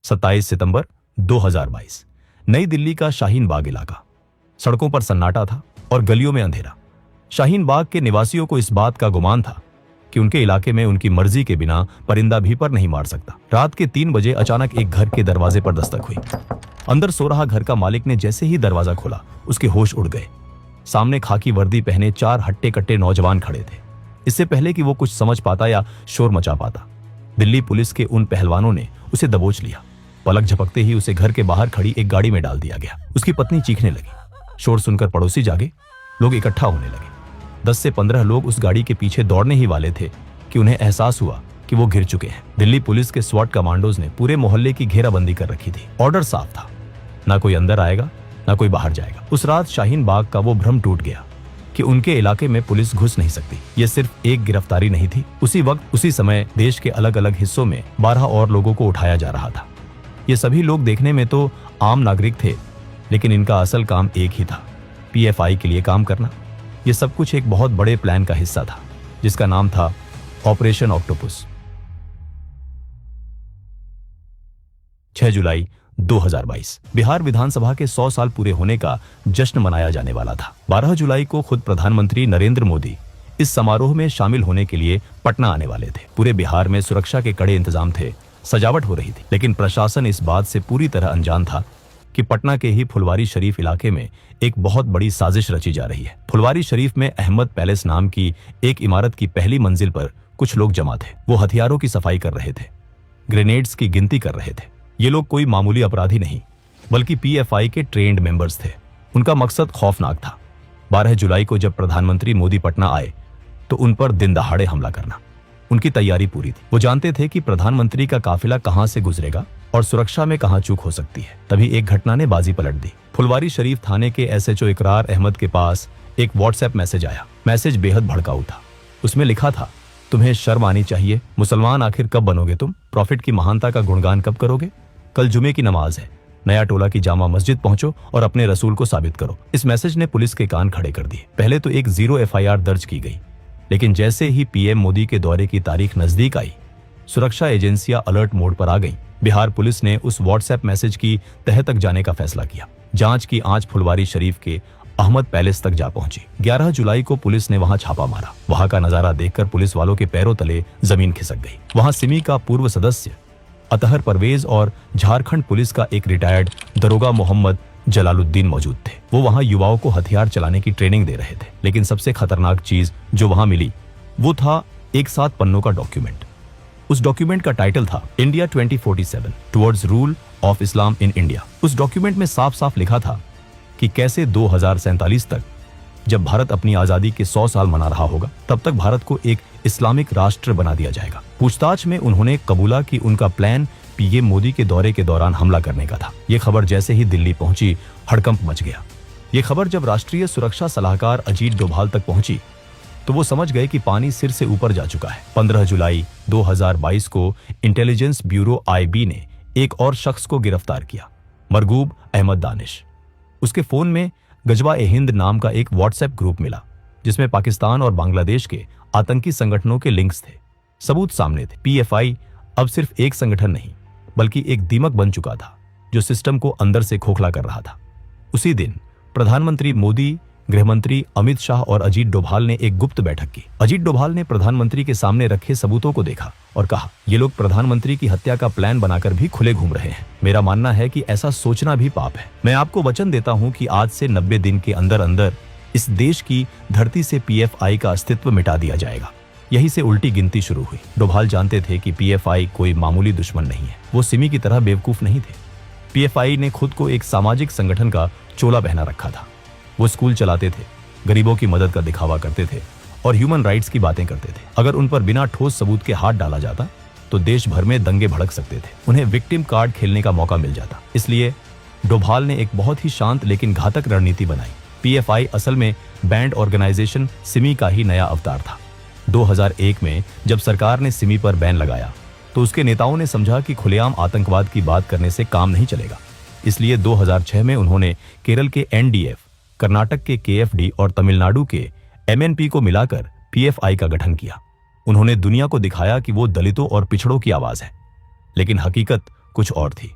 27 सितंबर 2022। नई दिल्ली का शाहीन बाग इलाका। सड़कों पर सन्नाटा था और गलियों में अंधेरा। शाहीन बाग के निवासियों को इस बात का गुमान था कि उनके इलाके में उनकी मर्जी के बिना परिंदा भी पर नहीं मार सकता। रात के 3 बजे अचानक एक घर के दरवाजे पर दस्तक हुई। अंदर सो रहा घर का मालिक ने जैसे ही दरवाजा खोला, उसके होश उड़ गए। सामने खाकी वर्दी पहने 4 हट्टे कट्टे नौजवान खड़े थे। इससे पहले कि वो कुछ समझ पाता या शोर मचा पाता, दिल्ली पुलिस के उन पहलवानों ने उसे दबोच लिया। पलक झपकते ही उसे घर के बाहर खड़ी एक गाड़ी में डाल दिया गया। उसकी पत्नी चीखने लगी। शोर सुनकर पड़ोसी जागे, लोग इकट्ठा होने लगे। 10 से 15 लोग उस गाड़ी के पीछे दौड़ने ही वाले थे कि उन्हें एहसास हुआ कि वो घिर चुके हैं। दिल्ली पुलिस के स्वॉट कमांडोज ने पूरे मोहल्ले की घेराबंदी कर रखी थी। ऑर्डर साफ था, ना कोई अंदर आएगा ना कोई बाहर जाएगा। उस रात शाहीन बाग का वो भ्रम टूट गया कि उनके इलाके में पुलिस घुस नहीं सकती। ये सिर्फ एक गिरफ्तारी नहीं थी। उसी वक्त उसी समय देश के अलग अलग हिस्सों में 12 और लोगों को उठाया जा रहा था। ये सभी लोग देखने में तो आम नागरिक थे, लेकिन इनका असल काम एक ही था, पीएफआई के लिए काम करना। ये सब कुछ एक बहुत बड़े प्लान का हिस्सा था, जिसका नाम था ऑपरेशन ऑक्टोपस। 6 जुलाई 2022 बिहार विधानसभा के 100 साल पूरे होने का जश्न मनाया जाने वाला था। 12 जुलाई को खुद प्रधानमंत्री नरेंद्र मोदी इस समारोह में शामिल होने के लिए पटना आने वाले थे। पूरे बिहार में सुरक्षा के कड़े इंतजाम थे, सजावट हो रही थी, लेकिन प्रशासन इस बात से पूरी तरह अनजान था कि पटना के ही फुलवारी शरीफ इलाके में एक बहुत बड़ी साजिश रची जा रही है। फुलवारी शरीफ में अहमद पैलेस नाम की एक इमारत की पहली मंजिल पर कुछ लोग जमा थे। वो हथियारों की सफाई कर रहे थे, ग्रेनेड्स की गिनती कर रहे थे। ये लोग कोई मामूली अपराधी नहीं, बल्कि पीएफआई के ट्रेंड मेंबर्स थे। उनका मकसद खौफनाक था। 12 जुलाई को जब प्रधानमंत्री मोदी पटना आए तो उन पर दिन दहाड़े हमला करना। उनकी तैयारी पूरी थी। वो जानते थे कि प्रधानमंत्री का काफिला कहां से गुजरेगा और सुरक्षा में कहां चूक हो सकती है। तभी एक घटना ने बाजी पलट दी। फुलवारी शरीफ थाने के एसएचओ इकरार अहमद के पास एक व्हाट्सएप मैसेज आया। मैसेज बेहद भड़काऊ था। उसमें लिखा था, तुम्हें शर्म आनी चाहिए। मुसलमान आखिर कब बनोगे तुम? प्रॉफिट की महानता का गुणगान कब करोगे? कल जुमे की नमाज है, नया टोला की जामा मस्जिद पहुंचो और अपने रसूल को साबित करो। इस मैसेज ने पुलिस के कान खड़े कर दिए। पहले तो एक 0 एफआईआर दर्ज की गई, लेकिन जैसे ही पीएम मोदी के दौरे की तारीख नजदीक आई, सुरक्षा एजेंसियां अलर्ट मोड पर आ गईं। बिहार पुलिस ने उस व्हाट्सएप मैसेज की तह तक जाने का फैसला किया। जांच की आंच फुलवारी शरीफ के अहमद पैलेस तक जा पहुंची। 11 जुलाई को पुलिस ने वहां छापा मारा। वहां का नजारा देखकर पुलिस वालों के पैरों तले जमीन खिसक गई। वहां सिमी का पूर्व सदस्य अतहर परवेज और झारखंड पुलिस का एक रिटायर्ड दरोगा मोहम्मद जलालुद्दीन मौजूद थे। वो वहां युवाओं को हथियार चलाने की ट्रेनिंग दे रहे थे। लेकिन सबसे खतरनाक चीज जो वहां मिली वो था एक 7 पन्नों का डॉक्यूमेंट। उस डॉक्यूमेंट का टाइटल था India 2047 towards rule of Islam in India. उस डॉक्यूमेंट में साफ साफ लिखा था कि कैसे 2047 तक, जब भारत अपनी आजादी के 100 साल मना रहा होगा, तब तक भारत को एक इस्लामिक राष्ट्र बना दिया जाएगा। पूछताछ में उन्होंने कबूला कि उनका प्लान पीएम मोदी के दौरे के दौरान हमला करने का था। ये खबर जैसे ही दिल्ली पहुंची, हड़कंप मच गया। ये खबर जब राष्ट्रीय सुरक्षा सलाहकार अजीत डोभाल तक पहुंची तो वो समझ गए कि पानी सिर से ऊपर जा चुका है। 15 जुलाई 2022 को इंटेलिजेंस ब्यूरो आईबी ने एक और शख्स को गिरफ्तार किया, मरगूब अहमद दानिश। उसके फोन में गजवा ए हिंद नाम का एक व्हाट्सएप ग्रुप मिला, जिसमें पाकिस्तान और बांग्लादेश के आतंकी संगठनों के लिंक्स थे। सबूत सामने थे। पीएफआई अब सिर्फ एक संगठन नहीं, बल्कि एक दीमक बन चुका था जो सिस्टम को अंदर से खोखला कर रहा था। उसी दिन प्रधानमंत्री मोदी, गृहमंत्री अमित शाह और अजीत डोभाल ने एक गुप्त बैठक की। अजीत डोभाल ने प्रधानमंत्री के सामने रखे सबूतों को देखा और कहा, ये लोग प्रधानमंत्री की हत्या का प्लान बनाकर भी खुले घूम रहे हैं। मेरा मानना है कि ऐसा सोचना भी पाप है। मैं आपको वचन देता हूं कि आज से 90 दिन के अंदर अंदर इस देश की धरती से पीएफआई का अस्तित्व मिटा दिया जाएगा। यहीं से उल्टी गिनती शुरू हुई। डोभाल जानते थे कि पीएफआई कोई मामूली दुश्मन नहीं है। वो सिमी की तरह बेवकूफ नहीं थे। पीएफआई ने खुद को एक सामाजिक संगठन का चोला पहना रखा था। वो स्कूल चलाते थे, गरीबों की मदद का दिखावा करते थे और ह्यूमन राइट्स की बातें करते थे। अगर उन पर बिना ठोस सबूत के हाथ डाला जाता तो देश भर में दंगे भड़क सकते थे। उन्हें विक्टिम कार्ड खेलने का मौका मिल जाता। इसलिए डोभाल ने एक बहुत ही शांत लेकिन घातक रणनीति बनाई। पीएफआई असल में बैंड ऑर्गेनाइजेशन सिमी का ही नया अवतार था। 2001 में जब सरकार ने सिमी पर बैन लगाया तो उसके नेताओं ने समझा कि खुलेआम आतंकवाद की बात करने से काम नहीं चलेगा। इसलिए 2006 में उन्होंने केरल के एनडीएफ, कर्नाटक के केएफडी और तमिलनाडु के एमएनपी को मिलाकर पीएफआई का गठन किया। उन्होंने दुनिया को दिखाया कि वो दलितों और पिछड़ों की आवाज है, लेकिन हकीकत कुछ और थी।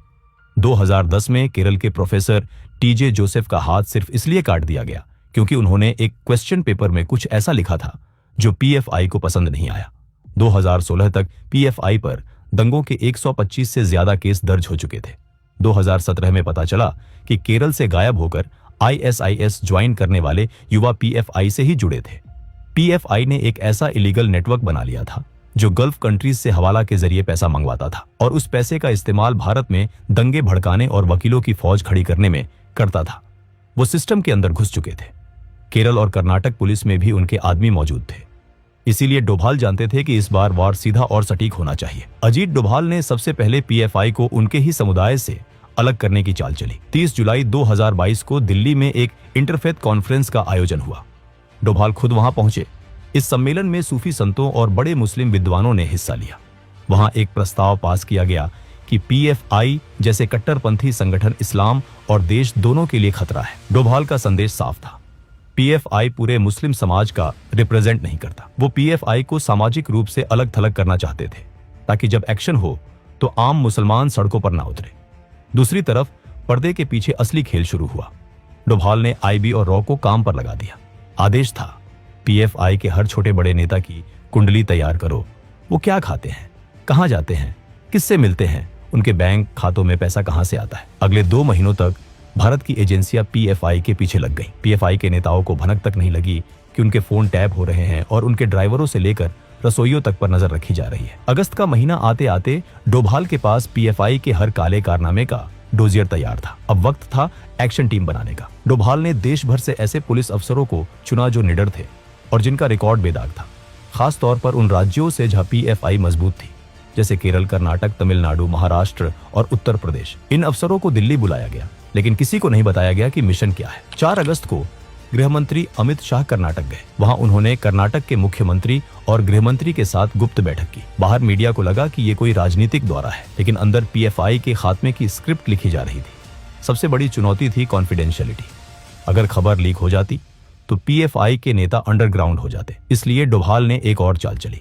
2010 में केरल के प्रोफेसर टीजे जोसेफ का हाथ सिर्फ इसलिए काट दिया गया क्योंकि उन्होंने एक क्वेश्चन पेपर में कुछ ऐसा लिखा था जो पीएफआई को पसंद नहीं आया। 2016 तक पीएफआई पर दंगों के 125 से ज्यादा केस दर्ज हो चुके थे। 2017 में पता चला कि केरल से गायब होकर आईएसआईएस ज्वाइन करने वाले युवा पीएफआई से ही जुड़े थे। पीएफआई ने एक ऐसा इलीगल नेटवर्क बना लिया था जो गल्फ कंट्रीज से हवाला के जरिए पैसा मंगवाता था और उस पैसे का इस्तेमाल भारत में दंगे भड़काने और वकीलों की फौज खड़ी करने में करता था। वो सिस्टम के अंदर घुस चुके थे। केरल और कर्नाटक पुलिस में भी उनके आदमी मौजूद थे। इसीलिए डोभाल जानते थे कि इस बार वार सीधा और सटीक होना चाहिए। अजीत डोभाल ने सबसे पहले पीएफआई को उनके ही समुदाय से अलग करने की चाल चली। 30 जुलाई 2022 को दिल्ली में एक इंटरफेथ कॉन्फ्रेंस का आयोजन हुआ। डोभाल खुद वहां पहुंचे। इस सम्मेलन में सूफी संतों और बड़े मुस्लिम विद्वानों ने हिस्सा लिया। वहां एक प्रस्ताव पास किया गया कि पीएफआई जैसे कट्टरपंथी संगठन इस्लाम और देश दोनों के लिए खतरा है। डोभाल का संदेश साफ था, पीएफआई पूरे मुस्लिम समाज का रिप्रेजेंट नहीं करता। वो पीएफआई को सामाजिक रूप से अलग थलग करना चाहते थे ताकि जब एक्शन हो तो आम मुसलमान सड़कों पर ना उतरे। दूसरी तरफ पर्दे के पीछे असली खेल शुरू हुआ। डोभाल ने आईबी और रॉ को काम पर लगा दिया। आदेश था, पीएफआई के हर छोटे बड़े नेता की कुंडली तैयार करो। वो क्या खाते हैं, कहां जाते हैं, किससे मिलते हैं, उनके बैंक खातों में पैसा कहां से आता है। अगले 2 महीनों तक भारत की एजेंसियां पीएफआई के पीछे लग गईं। पीएफआई के नेताओं को भनक तक नहीं लगी कि उनके फोन टैप हो रहे हैं और उनके ड्राइवरों से लेकर रसोइयों तक पर नजर रखी जा रही है। अगस्त का महीना आते आते डोभाल के पास पीएफआई के हर काले कारनामे का डोजियर तैयार था। अब वक्त था एक्शन टीम बनाने का। डोभाल ने देश भर से ऐसे पुलिस अफसरों को चुना जो निडर थे और जिनका रिकॉर्ड बेदाग था, खास तौर पर उन राज्यों से जहां पीएफआई मजबूत थी, जैसे केरल, कर्नाटक, तमिलनाडु, महाराष्ट्र और उत्तर प्रदेश। इन अफसरों को दिल्ली बुलाया गया, लेकिन किसी को नहीं बताया गया कि मिशन क्या है। 4 अगस्त को गृह मंत्री अमित शाह कर्नाटक गए। वहां उन्होंने कर्नाटक के मुख्यमंत्री और गृह मंत्री के साथ गुप्त बैठक की। बाहर मीडिया को लगा कि ये कोई राजनीतिक दौरा है, लेकिन अंदर पीएफआई के खात्मे की स्क्रिप्ट लिखी जा रही थी। सबसे बड़ी चुनौती थी कॉन्फिडेंशियलिटी। अगर खबर लीक हो जाती तो पीएफआई के नेता अंडरग्राउंड हो जाते। इसलिए डोभाल ने एक और चाल चली।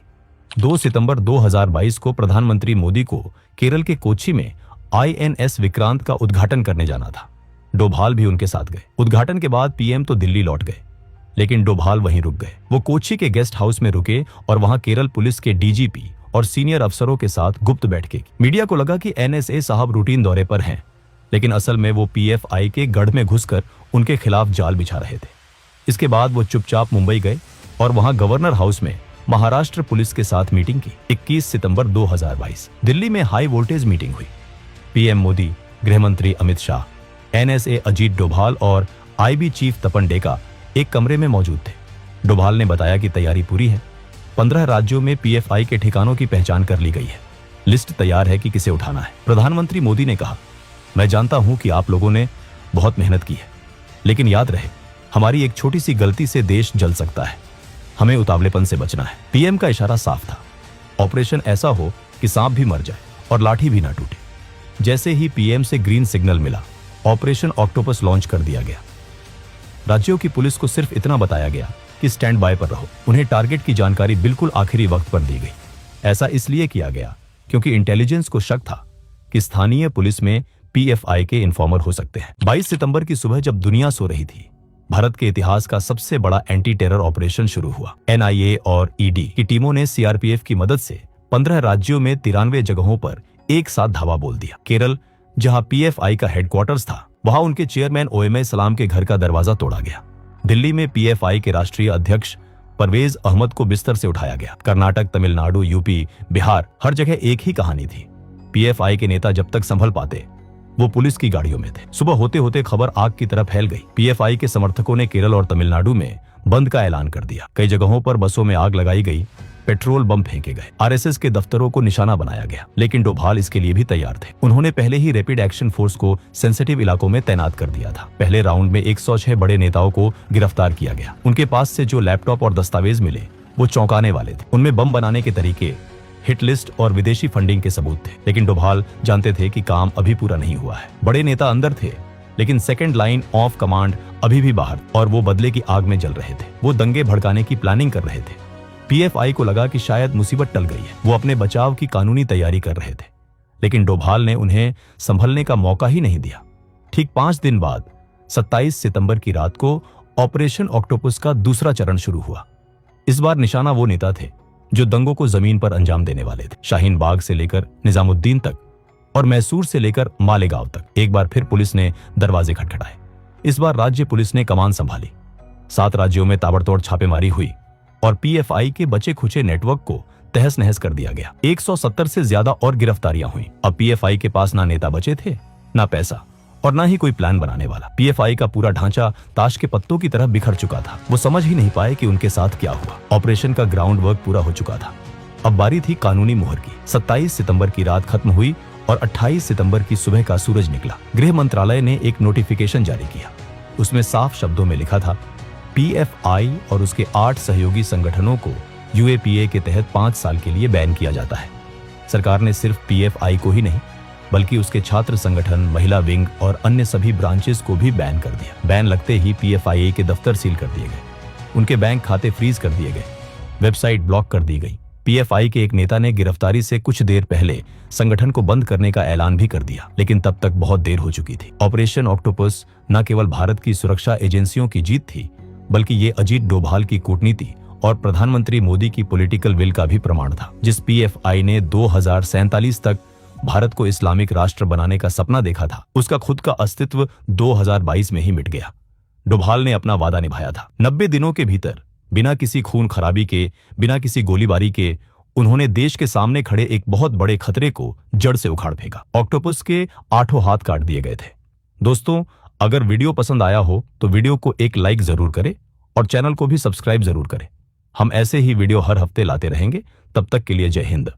2 सितंबर 2022 को प्रधानमंत्री मोदी को केरल के कोच्चि में आईएनएस विक्रांत का उद्घाटन करने जाना था। डोभाल भी उनके साथ गए। उद्घाटन के बाद पीएम तो दिल्ली लौट गए, लेकिन डोभाल वहीं रुक गए। वो कोच्चि के गेस्ट हाउस में रुके और वहां केरल पुलिस के डीजीपी और सीनियर अफसरों के साथ गुप्त बैठकें की। मीडिया को लगा कि एनएसए साहब रूटीन दौरे पर हैं, लेकिन असल में वो पीएफआई के गढ़ में घुसकर उनके खिलाफ जाल बिछा रहे थे। इसके बाद वो चुपचाप मुंबई गए और वहां गवर्नर हाउस में महाराष्ट्र पुलिस के साथ मीटिंग की। 21 सितंबर 2022 दिल्ली में हाई वोल्टेज मीटिंग हुई। पीएम मोदी, गृह मंत्री अमित शाह, एनएसए अजीत डोभाल और आईबी चीफ तपन डेका एक कमरे में मौजूद थे। डोभाल ने बताया कि तैयारी पूरी है। 15 राज्यों में पीएफआई के ठिकानों की पहचान कर ली गई है। लिस्ट तैयार है कि किसे उठाना है। प्रधानमंत्री मोदी ने कहा, मैं जानता हूं कि आप लोगों ने बहुत मेहनत की है, लेकिन याद रहे, हमारी एक छोटी सी गलती से देश जल सकता है। हमें उतावलेपन से बचना है। पीएम का इशारा साफ था, ऑपरेशन ऐसा हो कि सांप भी मर जाए और लाठी भी ना टूटे। जैसे ही पीएम से ग्रीन सिग्नल मिला, ऑपरेशन ऑक्टोपस लॉन्च कर दिया गया। राज्यों की पुलिस को सिर्फ इतना बताया गया कि स्टैंड बाय पर रहो। उन्हें टारगेट की जानकारी बिल्कुल आखिरी वक्त पर दी गई। ऐसा इसलिए किया गया क्योंकि इंटेलिजेंस को शक था कि स्थानीय पुलिस में पीएफआई के इन्फॉर्मर हो सकते हैं। 22 सितंबर की सुबह जब दुनिया सो रही थी, भारत के इतिहास का सबसे बड़ा एंटी टेरर ऑपरेशन शुरू हुआ। एनआईए और ईडी की टीमों ने सीआरपीएफ की मदद से 15 राज्यों में 93 जगहों पर एक साथ धावा बोल दिया। केरल, जहां पीएफआई का हेडक्वार्टर्स था, वहां उनके चेयरमैन ओएमए सलाम के घर का दरवाजा तोड़ा गया। दिल्ली में पीएफआई के राष्ट्रीय अध्यक्ष परवेज अहमद को बिस्तर से उठाया गया। कर्नाटक, तमिलनाडु, यूपी, बिहार, हर जगह एक ही कहानी थी। पीएफआई के नेता जब तक संभल पाते, वो पुलिस की गाड़ियों में थे। सुबह होते होते खबर आग की तरह फैल गई। पीएफआई के समर्थकों ने केरल और तमिलनाडु में बंद का ऐलान कर दिया। कई जगहों पर बसों में आग लगाई गई, पेट्रोल बम फेंके गए, आरएसएस के दफ्तरों को निशाना बनाया गया। लेकिन डोभाल इसके लिए भी तैयार थे। उन्होंने पहले ही रैपिड एक्शन फोर्स को सेंसिटिव इलाकों में तैनात कर दिया था। पहले राउंड में 106 बड़े नेताओं को गिरफ्तार किया गया। उनके पास से जो लैपटॉप और दस्तावेज मिले वो चौंकाने वाले थे। उनमें बम बनाने के तरीके, हिट लिस्ट और विदेशी फंडिंग के सबूत थे। लेकिन डोभाल जानते थे कि काम अभी पूरा नहीं हुआ है। बड़े नेता अंदर थे, लेकिन सेकंड लाइन ऑफ कमांड अभी भी बाहर, और वो बदले की आग में जल रहे थे। वो दंगे भड़काने की प्लानिंग कर रहे थे। पीएफआई को लगा कि शायद मुसीबत टल गई है। वो अपने बचाव की कानूनी तैयारी कर रहे थे। लेकिन डोभाल ने उन्हें संभलने का मौका ही नहीं दिया। ठीक 5 दिन बाद 27 सितंबर की रात को ऑपरेशन ऑक्टोपस का दूसरा चरण शुरू हुआ। इस बार निशाना वो नेता थे जो दंगों को जमीन पर अंजाम देने वाले थे। शाहीन बाग से लेकर निजामुद्दीन तक और मैसूर से लेकर मालेगांव तक एक बार फिर पुलिस ने दरवाजे खटखटाए। इस बार राज्य पुलिस ने कमान संभाली। 7 राज्यों में ताबड़तोड़ छापेमारी हुई और पीएफआई के बचे खुचे नेटवर्क को तहस नहस कर दिया गया। 170 से ज्यादा और गिरफ्तारियां हुई। अब पीएफआई के पास ना नेता बचे थे, ना पैसा और ना ही कोई प्लान बनाने वाला। पीएफआई का पूरा ढांचा ताश के पत्तों की तरह बिखर चुका था। वो समझ ही नहीं पाए कि उनके साथ क्या हुआ। ऑपरेशन का ग्राउंड वर्क पूरा हो चुका था। अब बारी थी कानूनी मुहर की। 27 सितंबर की रात खत्म हुई और 28 सितंबर की सुबह का सूरज निकला। गृह मंत्रालय ने एक नोटिफिकेशन जारी किया। उसमें साफ शब्दों में लिखा था, पीएफआई और उसके 8 सहयोगी संगठनों को यूएपीए के तहत 5 साल के लिए बैन किया जाता है। सरकार ने सिर्फ पीएफआई को ही नहीं बल्कि उसके छात्र संगठन, महिला विंग और अन्य सभी ब्रांचेस को भी बैन कर दिया। बैन लगते ही पीएफआई के दफ्तर सील कर दिए गए, उनके बैंक खाते फ्रीज कर दिए गए, वेबसाइट ब्लॉक कर दी गई। पीएफआई के एक नेता ने गिरफ्तारी से कुछ देर पहले संगठन को बंद करने का ऐलान भी कर दिया, लेकिन तब तक बहुत देर हो चुकी थी। ऑपरेशन ऑक्टोपस न केवल भारत की सुरक्षा एजेंसियों की जीत थी, बल्कि ये अजीत डोभाल की कूटनीति और प्रधानमंत्री मोदी की पॉलिटिकल विल का भी प्रमाण था। जिस पीएफआई ने 2047 तक भारत को इस्लामिक राष्ट्र बनाने का सपना देखा था, उसका खुद का अस्तित्व 2022 में ही मिट गया। डोभाल ने अपना वादा निभाया था। 90 दिनों के भीतर बिना किसी खून खराबी के, बिना किसी गोलीबारी के उन्होंने देश के सामने खड़े एक बहुत बड़े खतरे को जड़ से उखाड़ फेंका। ऑक्टोपस के 8 हाथ काट दिए गए थे। दोस्तों, अगर वीडियो पसंद आया हो तो वीडियो को एक लाइक जरूर करें और चैनल को भी सब्सक्राइब जरूर करें। हम ऐसे ही वीडियो हर हफ्ते लाते रहेंगे। तब तक के लिए जय हिंद।